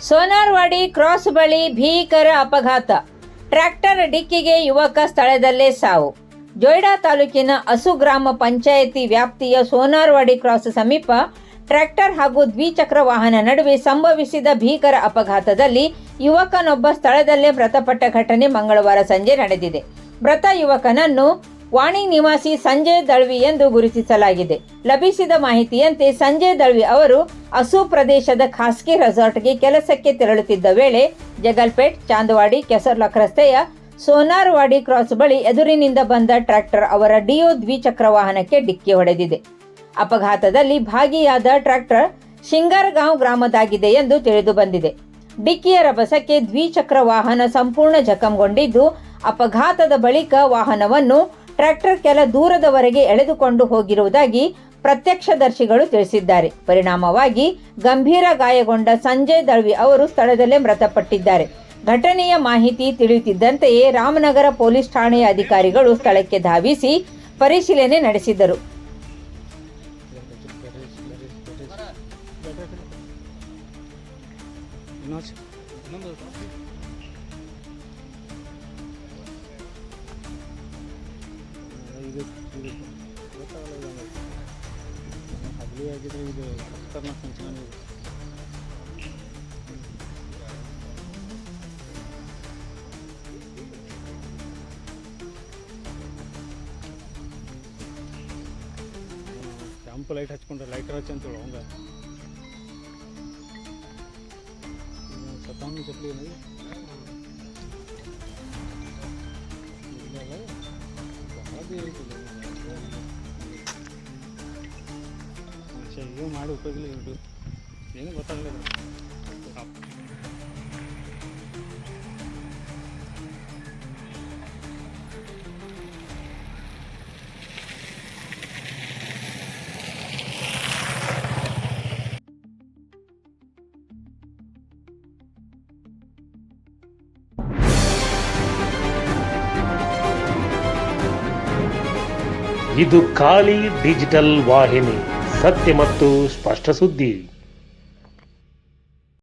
ಸೋನಾರ್ವಾಡಿ cross ಬಳಿ ಭೀಕರ ಅಪಘಾತ. ಟ್ರ್ಯಾಕ್ಟರ್ ಡಿಕ್ಕಿಗೆ ಯುವಕ ಸ್ಥಳದಲ್ಲೇ ಸಾವು. ಜೊಯ್ಡಾ ತಾಲೂಕಿನ ಅಸು ಗ್ರಾಮ ಪಂಚಾಯಿತಿ ವ್ಯಾಪ್ತಿಯ ಸೋನಾರ್ವಾಡಿ ಕ್ರಾಸ್ ಸಮೀಪ ಟ್ರ್ಯಾಕ್ಟರ್ ಹಾಗೂ ದ್ವಿಚಕ್ರ ವಾಹನ ನಡುವೆ ಸಂಭವಿಸಿದ ಭೀಕರ ಅಪಘಾತದಲ್ಲಿ ಯುವಕನೊಬ್ಬ ಸ್ಥಳದಲ್ಲೇ ಮೃತಪಟ್ಟ ಘಟನೆ ಮಂಗಳವಾರ ಸಂಜೆ ನಡೆದಿದೆ. ಮೃತ ಯುವಕನನ್ನು ವಾಣಿ ನಿವಾಸಿ ಸಂಜಯ್ ದಳ್ವಿ ಎಂದು ಗುರುತಿಸಲಾಗಿದೆ. ಲಭಿಸಿದ ಮಾಹಿತಿಯಂತೆ ಸಂಜಯ್ ದಳ್ವಿ ಅವರು ಅಸು ಪ್ರದೇಶದ ಖಾಸಗಿ ರೆಸಾರ್ಟ್ಗೆ ಕೆಲಸಕ್ಕೆ ತೆರಳುತ್ತಿದ್ದ ವೇಳೆ ಜಗಲ್ಪೇಟ್, ಚಾಂದವಾಡಿ, ಕೆಸರ್ಲಕ್ ರಸ್ತೆಯ ಸೋನಾರ್ವಾಡಿ ಕ್ರಾಸ್ ಬಳಿ ಎದುರಿನಿಂದ ಬಂದ ಟ್ರ್ಯಾಕ್ಟರ್ ಅವರ ಡಿಯೋ ದ್ವಿಚಕ್ರ ವಾಹನಕ್ಕೆ ಡಿಕ್ಕಿ ಹೊಡೆದಿದೆ. ಅಪಘಾತದಲ್ಲಿ ಭಾಗಿಯಾದ ಟ್ರ್ಯಾಕ್ಟರ್ ಶಿಂಗರ್ಗಾಂವ್ ಗ್ರಾಮದಾಗಿದೆ ಎಂದು ತಿಳಿದು ಬಂದಿದೆ. ಡಿಕ್ಕಿಯ ರಭಸಕ್ಕೆ ದ್ವಿಚಕ್ರ ವಾಹನ ಸಂಪೂರ್ಣ ಜಖಂಗೊಂಡಿದ್ದು, ಅಪಘಾತದ ಬಳಿಕ ವಾಹನವನ್ನು ಟ್ರ್ಯಾಕ್ಟರ್ ಕೆಲ ದೂರದವರೆಗೆ ಎಳೆದುಕೊಂಡು ಹೋಗಿರುವುದಾಗಿ ಪ್ರತ್ಯಕ್ಷದರ್ಶಿಗಳು ತಿಳಿಸಿದ್ದಾರೆ. ಪರಿಣಾಮವಾಗಿ ಗಂಭೀರ ಗಾಯಗೊಂಡ ಸಂಜಯ್ ದಳ್ವಿ ಅವರು ಸ್ಥಳದಲ್ಲೇ ಮೃತಪಟ್ಟಿದ್ದಾರೆ. ಘಟನೆಯ ಮಾಹಿತಿ ತಿಳಿಯುತ್ತಿದ್ದಂತೆಯೇ ರಾಮನಗರ ಪೊಲೀಸ್ ಠಾಣೆಯ ಅಧಿಕಾರಿಗಳು ಸ್ಥಳಕ್ಕೆ ಧಾವಿಸಿ ಪರಿಶೀಲನೆ ನಡೆಸಿದರು. ಕೆಂಪು ಲೈಟ್ ಹಚ್ಕೊಂಡ್ರೆ ಲೈಟರ್ ಹಚ್ಚಿ ಅಂತೇಳಿ ಅವಂಗ ಸತಾಂಗಿ ಚಪ್ಪಲಿ ಏನು ಮಾಡಿ ಉಪಯೋಗ ಇಲ್ಲ, ಏನು ಗೊತ್ತಾಗಲಿಲ್ಲ. ಇದು ಖಾಲಿ ಡಿಜಿಟಲ್ ವಾಹಿನಿ, ಸತ್ಯ ಮತ್ತು ಸ್ಪಷ್ಟ ಸುದ್ದಿ.